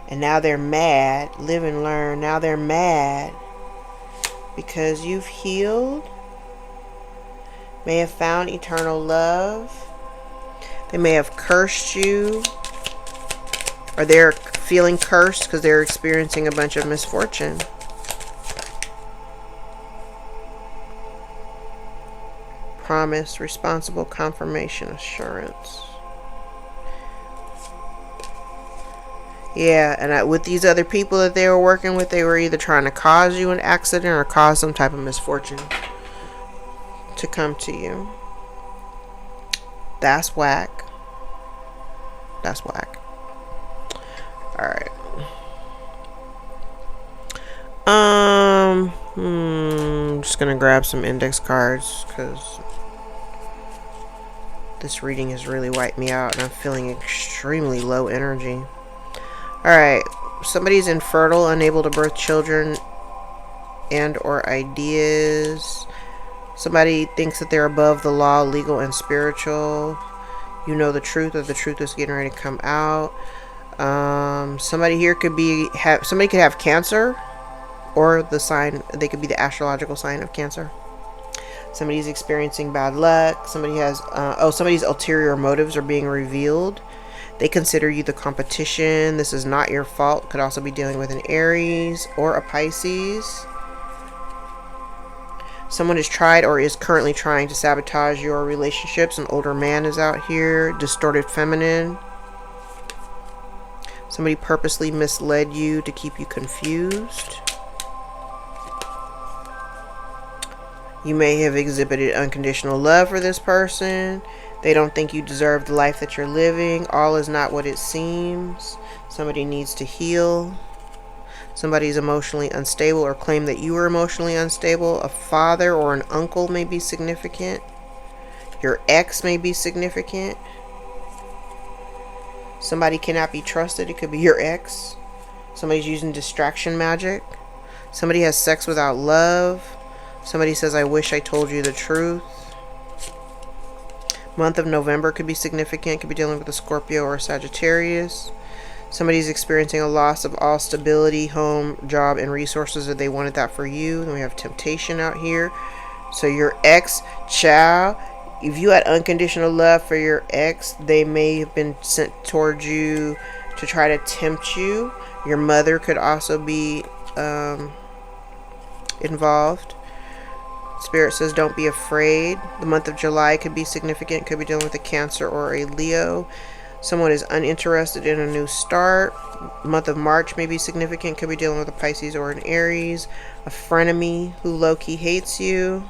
And now they're mad. Live and learn. Now they're mad because you've healed. May have found eternal love. They may have cursed you, or they're feeling cursed because they're experiencing a bunch of misfortune. Promise, responsible, confirmation, assurance. Yeah, and with these other people that they were working with, they were either trying to cause you an accident or cause some type of misfortune to come to you. That's whack. That's whack. Alright. I'm just gonna grab some index cards because this reading has really wiped me out and I'm feeling extremely low energy. Alright. Somebody's infertile, unable to birth children and or ideas. Somebody thinks that they're above the law, legal and spiritual. You know the truth, or the truth is getting ready to come out. Somebody here could be somebody could have cancer, or the sign, they could be the astrological sign of Cancer. Somebody's experiencing bad luck. Somebody has somebody's ulterior motives are being revealed. They consider you the competition. This is not your fault. Could also be dealing with an Aries or a Pisces. Someone has tried or is currently trying to sabotage your relationships. An older man is out here. Distorted feminine. Somebody purposely misled you to keep you confused. You may have exhibited unconditional love for this person. They don't think you deserve the life that you're living. All is not what it seems. Somebody needs to heal. Somebody's emotionally unstable or claim that you were emotionally unstable. A father or an uncle may be significant. Your ex may be significant. Somebody cannot be trusted. It could be your ex. Somebody's using distraction magic. Somebody has sex without love. Somebody says, I wish I told you the truth. Month of November could be significant. Could be dealing with a Scorpio or a Sagittarius. Somebody's experiencing a loss of all stability, home, job, and resources, if they wanted that for you. Then we have temptation out here. So your ex, child, if you had unconditional love for your ex, they may have been sent towards you to try to tempt you. Your mother could also be involved. Spirit says don't be afraid. The month of July could be significant. Could be dealing with a Cancer or a Leo. Someone is uninterested in a new start. Month of March may be significant. Could be dealing with a Pisces or an Aries. A frenemy who low-key hates you.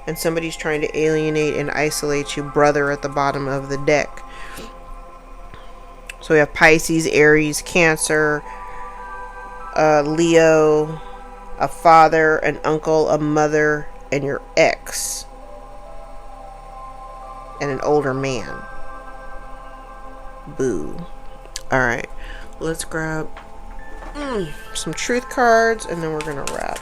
And somebody's trying to alienate and isolate you. Brother at the bottom of the deck. So we have Pisces, Aries, Cancer, Leo, a father, an uncle, a mother, and your ex. And an older man. Boo. Alright. Let's grab some truth cards and then we're going to wrap.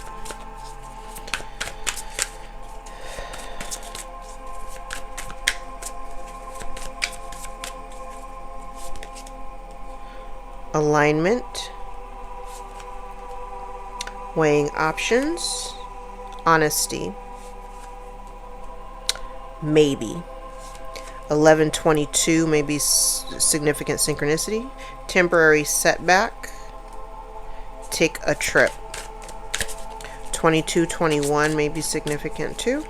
Alignment. Weighing options. Honesty. Maybe. 1122 may be significant synchronicity. Temporary setback. Take a trip. 2221 may be significant too.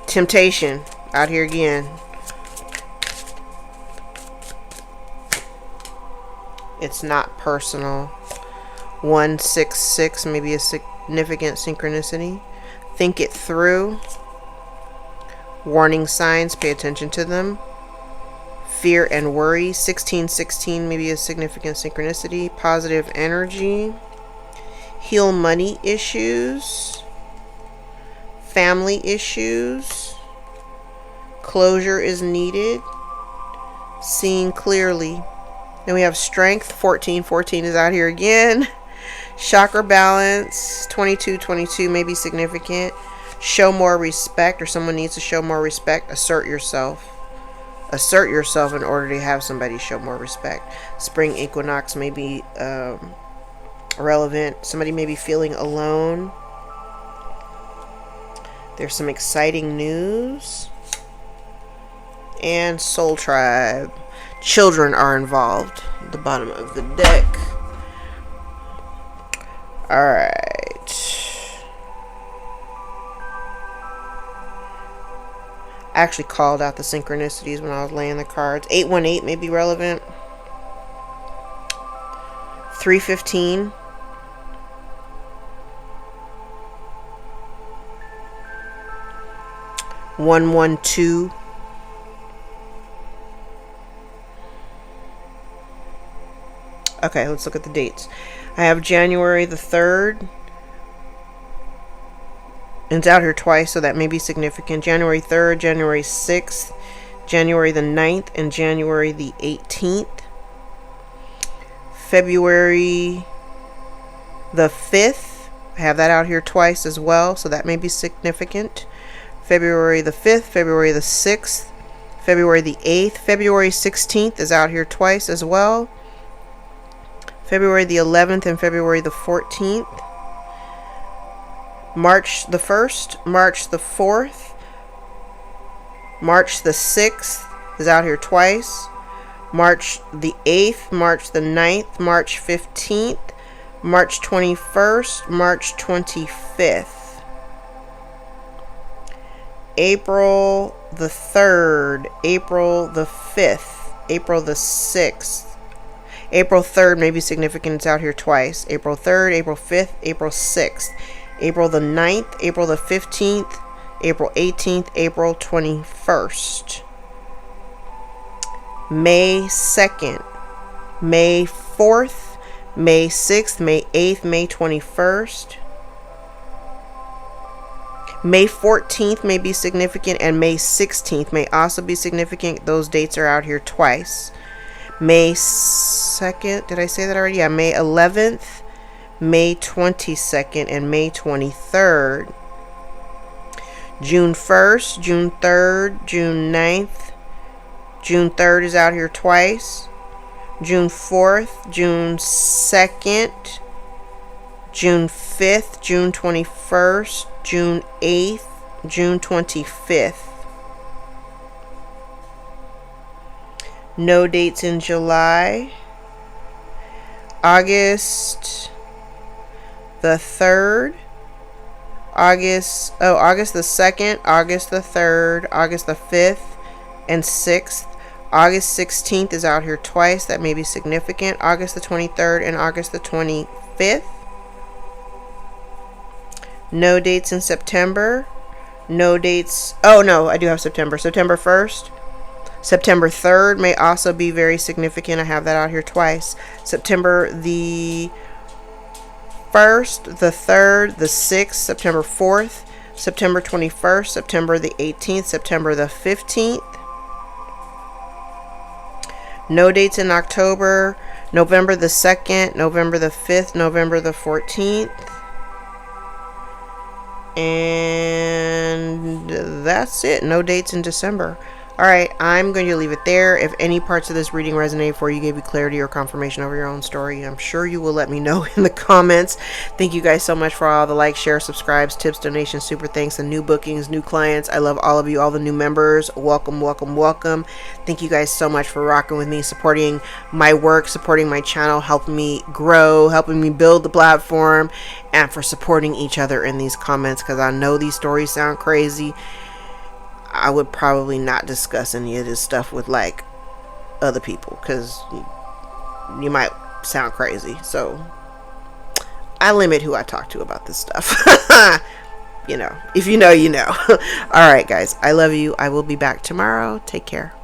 Temptation. Out here again. It's not personal. 166 may be a significant synchronicity. Think it through. Warning signs, pay attention to them. fear and worry. 1616 maybe a significant synchronicity. Positive energy. Heal money issues. Family issues. Closure is needed. Seeing clearly. Then we have strength. 1414 is out here again. Chakra balance. 2222 may be significant. Show more respect, or someone needs to show more respect. Assert yourself. Assert yourself in order to have somebody show more respect. Spring equinox may be relevant. Somebody may be feeling alone. There's some exciting news. And soul tribe. Children are involved at the bottom of the deck. Alright. I actually called out the synchronicities when I was laying the cards. 818 may be relevant. 315. One, 1, 2. Okay, let's look at the dates. I have January the 3rd. And it's out here twice, so that may be significant. January 3rd, January 6th, January the 9th, and January the 18th. February the 5th. I have that out here twice as well, so that may be significant. February the 5th, February the 6th, February the 8th. February 16th is out here twice as well. February the 11th and February the 14th. March the 1st, March the 4th, March the 6th is out here twice. March the 8th, March the 9th, March 15th, March 21st, March 25th. April the 3rd, April the 5th, April the 6th. April 3rd may be significant. It's out here twice. April 3rd, April 5th, April 6th. April the 9th, April the 15th, April 18th, April 21st. May 2nd, May 4th, May 6th, May 8th, May 21st. May 14th may be significant, and May 16th may also be significant. Those dates are out here twice. May 2nd, did I say that already? Yeah, May 11th, May 22nd, and May 23rd. June 1st, June 3rd, June 9th. June 3rd is out here twice. June 4th, June 2nd, June 5th, June 21st, June 8th, June 25th. No dates in July. August the 3rd. August the 2nd, August the 3rd, August the 5th and 6th. August 16th is out here twice. That may be significant. August the 23rd and August the 25th. No dates in September. No dates. Oh, no, I do have September. September 1st. September 3rd may also be very significant. I have that out here twice. September the 1st, the 3rd, the 6th, September 4th, September 21st, September the 18th, September the 15th. No dates in October. November the 2nd, November the 5th, November the 14th. And that's it. No dates in December. Alright, I'm going to leave it there. If any parts of this reading resonate for you, gave you clarity or confirmation over your own story, I'm sure you will let me know in the comments. Thank you guys so much for all the likes, shares, subscribes, tips, donations, super thanks, and new bookings, new clients. I love all of you, all the new members. Welcome, welcome, welcome. Thank you guys so much for rocking with me, supporting my work, supporting my channel, helping me grow, helping me build the platform, and for supporting each other in these comments, because I know these stories sound crazy. I would probably not discuss any of this stuff with like other people, because you might sound crazy. So I limit who I talk to about this stuff. You know, if you know, you know. All right, guys, I love you. I will be back tomorrow. Take care.